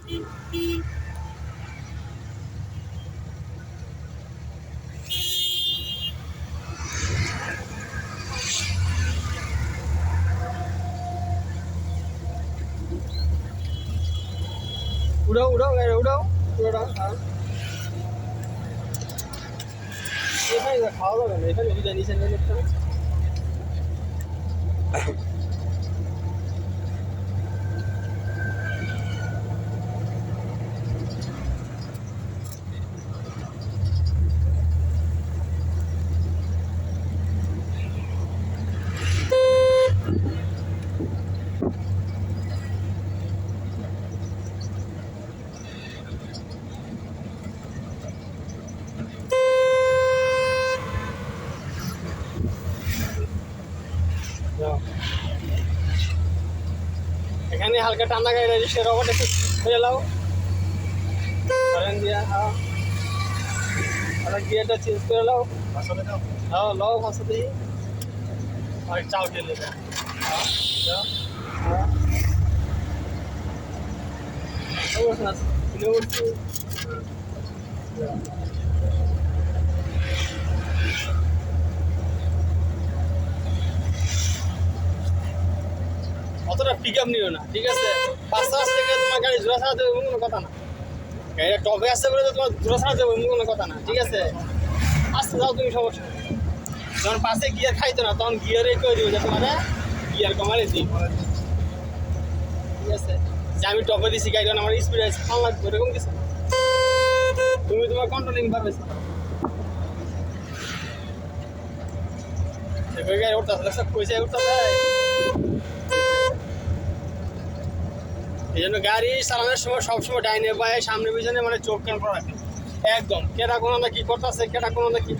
উড়াও উড়াও গাড়ি উড়াও উড়াও। এখানে খাওয়া দাওয়া না, এখানে বুঝে নিচে নিয়ে নিতে হবে। এখানে হালকা ঠান্ডা গাড়ি রয়েছে, রবার্ট একটু হয়ে লাও দিয়া। হ্যাঁ আর গিয়ারটা চেঞ্জ করে লাও। হ্যাঁ লাও ভাষা দিই আর চাল ঢেলে দাও। অতটা পিক আপ নিও না, ঠিক আছে? 5 থেকে তোমার গাড়ি জোড়া ছাড়া দেবে এমন কোনো কথা না। গাড়িটা টপে আসছে বলে তো তোমার জোড়া ছাড়া দেবে এমন কোনো কথা না, ঠিক আছে? আসতে যাও তুমি, সমস্যা। যখন পাশে গিয়ার খাইতো না তখন গিয়ারে করে দিও যে তোমার গিয়ার কমালে দিই, ঠিক আছে? যে আমি টপে দিছি গাড়ি, আমার স্পিড আছে কম লাগবে এরকম কিছু। তুমি তোমার কন্ট্রোলিং পাবে গাড়ি উঠতে পয়সা উঠতে এই জন্য গাড়ি চালানোর সময় সবসময় ডাইনে বায়ে সামনে পিছনে মানে চোখ কান করা রাখে একদম। কেটা কোনো না কি করতেছে, কেটা কোনো না কি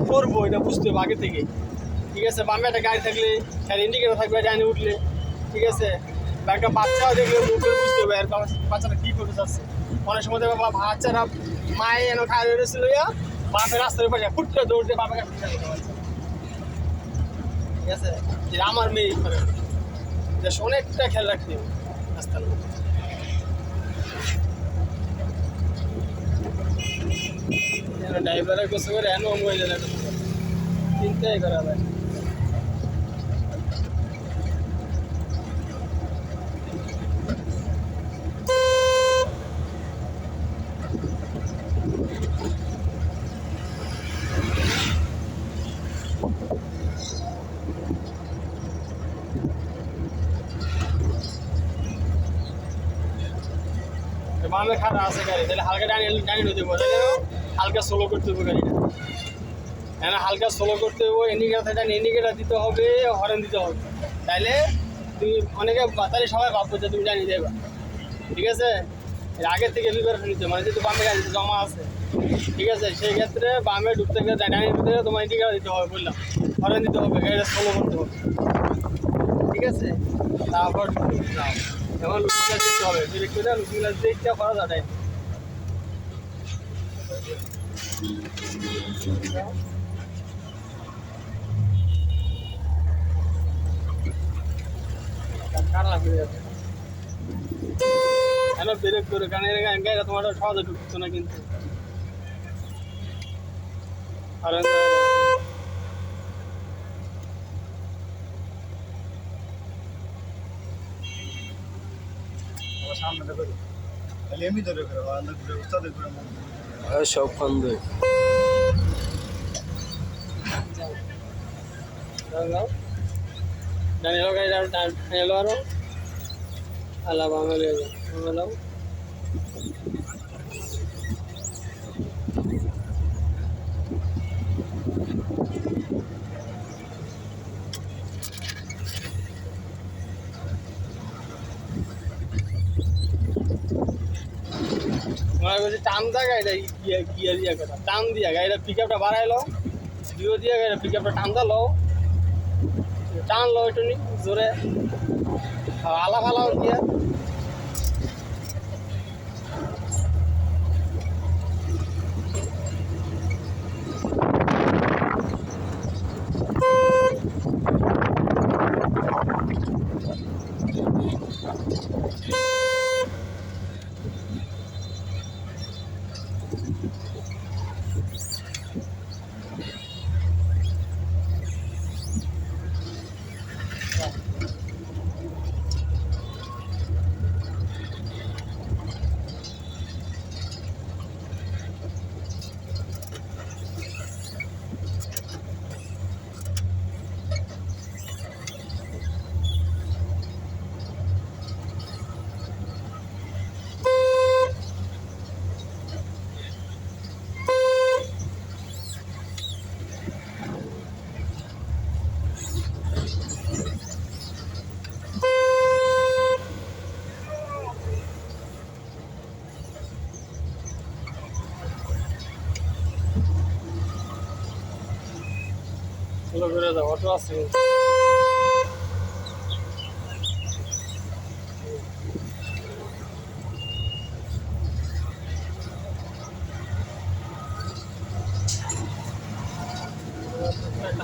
করবো এটা বুঝতে হবে আগে থেকে, ঠিক আছে? বামে একটা গাড়ি থাকলে আর ইন্ডিকেটার থাকবে ডাইনে উঠলে, ঠিক আছে? বা একটা বাচ্চাও দেখলে মুখে বুঝতে হবে আর বাচ্চাটা কী করতে চাচ্ছে। অনেক সময় দেখবে বাচ্চারা মায়ে এনে খায় রয়েছিল বাপের রাস্তার উপরে ফুট করে দৌড়তে বাপের কাছে, ঠিক আছে? যে আমার মেয়ে করে অনেকটা খেয়াল রাখতে হবে রাস্তার মধ্যে। ড্রাইভারের গোসল করে এনো হয়ে যায়, চিন্তাই করা যায়। বামে খারাপ আছে গাড়ি, তাহলে হালকা ডাইনে দেবো, তাহলে হালকা স্লো করতে হবে গাড়িটা। হ্যাঁ হালকা স্লো করতে হবে, ইন্ডিকেটার দিতে হবে, হর্ন দিতে হবে। তাইলে তুমি অনেকে তাহলে সবাই ভাববো যে তুমি জানিয়ে দেবা, ঠিক আছে? এর আগের থেকে প্রিপারেশন নিতে মানে যেহেতু বামে গাড়ি জমা আছে, ঠিক আছে? সেই ক্ষেত্রে বামে ঢুকতে গেলে ডাইনে ঢুকতে গেলে তোমার ইন্ডিকেটার দিতে হবে, বললাম হর্ন দিতে হবে, গাড়িটা স্লো করতে হবে, ঠিক আছে? তারপর যাও এবার লুকিং গ্লাস দিতে হবে, ডিরেক্ট করে লুকিং গ্লাস দিয়ে ইচ্ছা করা যায়। কারলা ফিরে যাচ্ছে হ্যালো ব্রেক করে, কারণ গাড়িটা তোমার সহজে ঢুকছে না কিন্তু। আর সামনে ধরে তাহলে এমনি ধরে করে উস্তাদের করে সব বন্ধ। জানিলো গাড়িটা জানিলো আরো আল্লাহ বামে লাও। মনে করছি টান দা গাড়িটা গিয়ার দিয়া কথা টান দিয়া গাড়িটা পিক আপটা বাড়াইলো, দিও দিয়া গাড়িটা পিক আপটা টান দাও, টান লো একটু নি জোরে আলা ফালাও গিয়ার। স্লো করে যাও, অটো আছে।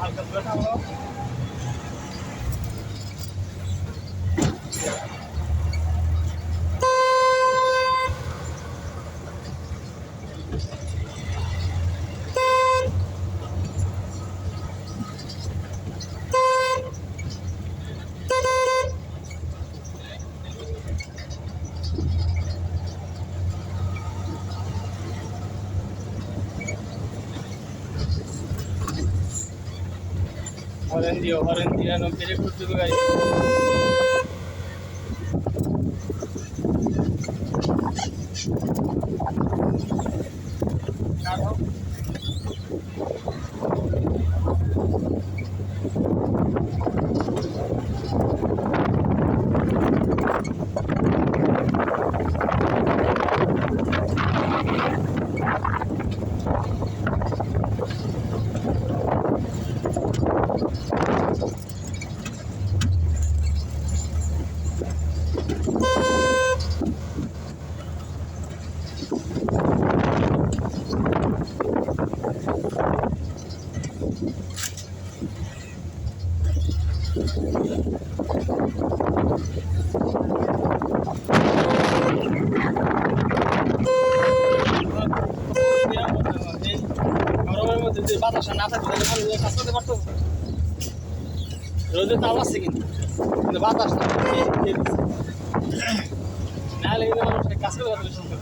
হালকা ধরে থাকো। হরেন দিও না বেরে করতে হবে গাড়ি। গরমের মধ্যে যে বাতাসটা না থাকবে তাহলে মানুষ কাজ করতে পারতো। রোদে তাপ আছে কিন্তু বাতাসটা না হলে কিন্তু মানুষ কাজ করতে পারতো বেশি করে।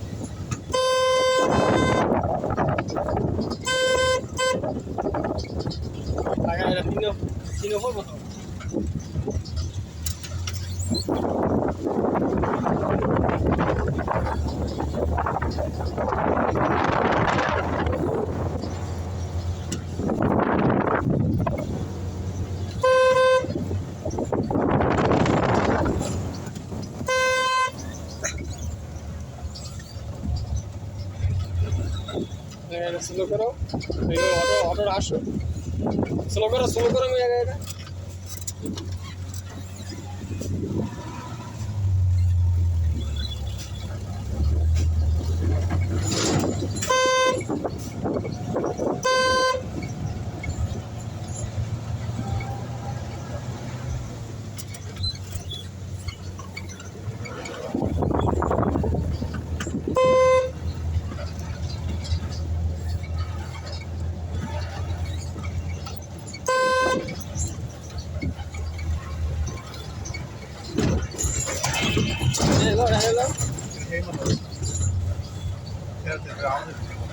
তিনও করবো তো স্লো করো, অটো আসো, স্লো করো আমি জায়গায় hello.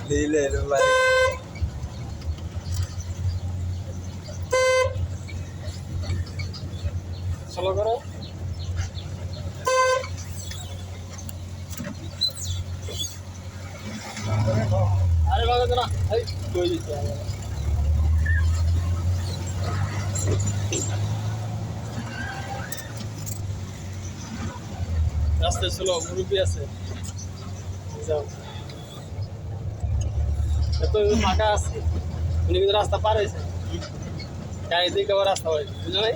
Lile ভাই স্লো করো। আরে বাবা না এই কই দিতে রাস্তায় স্লো মুরব্বী আছে যাও এত ফাঁকা আছে উনি কিন্তু রাস্তা পার হয়েছে গাড়ি দিকে আবার রাস্তা হয়েছে বুঝলো ভাই।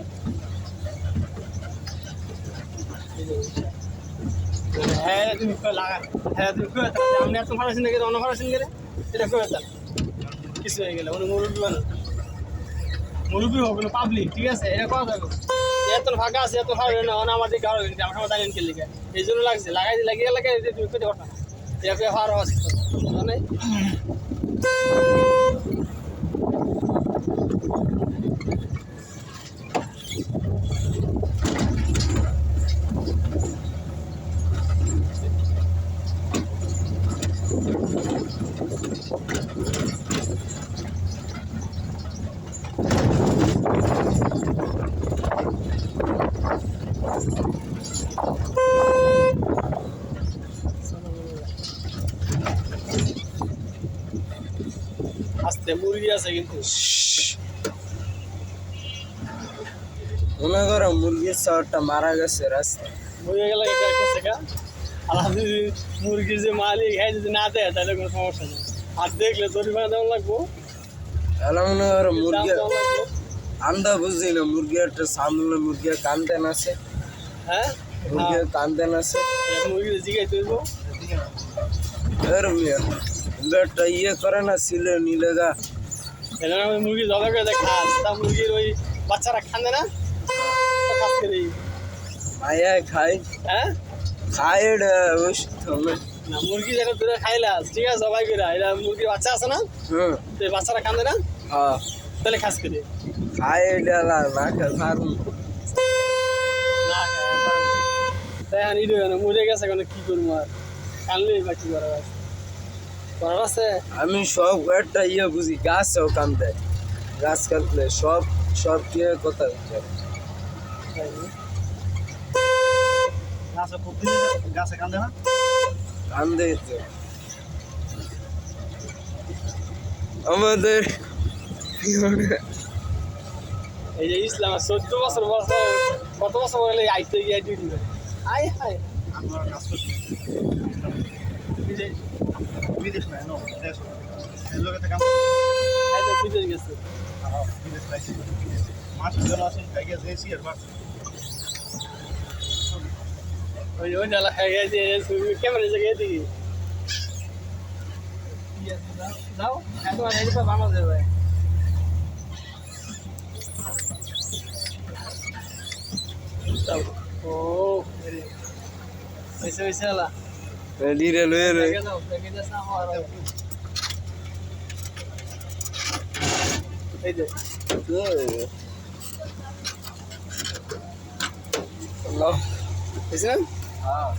হ্যাঁ তুমি লাগা হ্যাঁ তুমি আপনি এত ফাড়াছেন দেখে অন্য ফাড়াছেন গেলে এটা করে দেন কিছু হয়ে গেলে উনি মুরব্বী হোক পাবলিক ঠিক আছে এটা কথা থাকো এত ফাঁকা আছে এত ফাঁকা না আমাদের গাড়ি আমার সময় দাঁড়িয়ে কে লিখে এই জন্য লাগছে লাগিয়ে লাগাই তুমি পেতে পারো না এটা ফাড়া আছে জানাই আস্তে মুরগি আছে কিন্তু মনে করো মুরগির শহরটা মারা গেছে রাস্তা মরে গেলে একটা সেকা আর যদি মুরগির যে মালিক হ্যাঁ যদি না দেয় তাহলে কোনো সমস্যা নেই আর দেখলে জরিমানা দেওয়া লাগবো তাহলে মনে করো মুরগি আন্দা বুঝি না মুরগি একটা সামনে মুরগি কান্দেন আছে হ্যাঁ মুরগি কান্দেন আছে মুরগি জিগাই তুইব এর মিয়া একটা ইয়ে করে না সিলে নিলে গা এখানে ওই মুরগি জবা করে দেয় খাস তা মুরগির ওই বাচ্চারা খান্দে না তো খাস করে মায়া খাই হ্যাঁ খায় ওষুধ না মুরগি যেটা দূরে খাইলাস ঠিক আছে জবাই করে এটা মুরগির বাচ্চা আছে না হুম তো এই বাচ্চারা কান্দে না হ্যাঁ তাহলে খাস করে খায় ডালা না খারুন না তাই এখন ইডো মরে গেছে এখন কি করবো আর কানলেই বা কি করার আছে করার আছে আমি সব একটা ইয়ে বুঝি গাছও কান্দে গাছ কাটলে সব সব কে কথা গাছে প্রতিদিন গাছে কান্দে না কান্দে তো আমাদের এই যে ইসলাম 14 বছর বয়স কত বছর হলে আইতে গিয়ে ডিউটি করে আয় হায় আমরা কাজ করছি বিদেশ বিদেশ না নো দেশ এর লোকেতে কাম আইতে বিদেশ গেছে বিদেশ পাইছি মাস জন আছে ভাইকে যেছি আর মাস ওই নালা খাই গেছে ক্যামেরা জায়গায় দিকে দাও এত আইডি পা বাংলা দেবে ও ऐसे वैसे वाला ডিরে লয়ে রে लगे ना लगे जैसा हमारा এই যে আল্লাহ বুঝলেন হ্যাঁ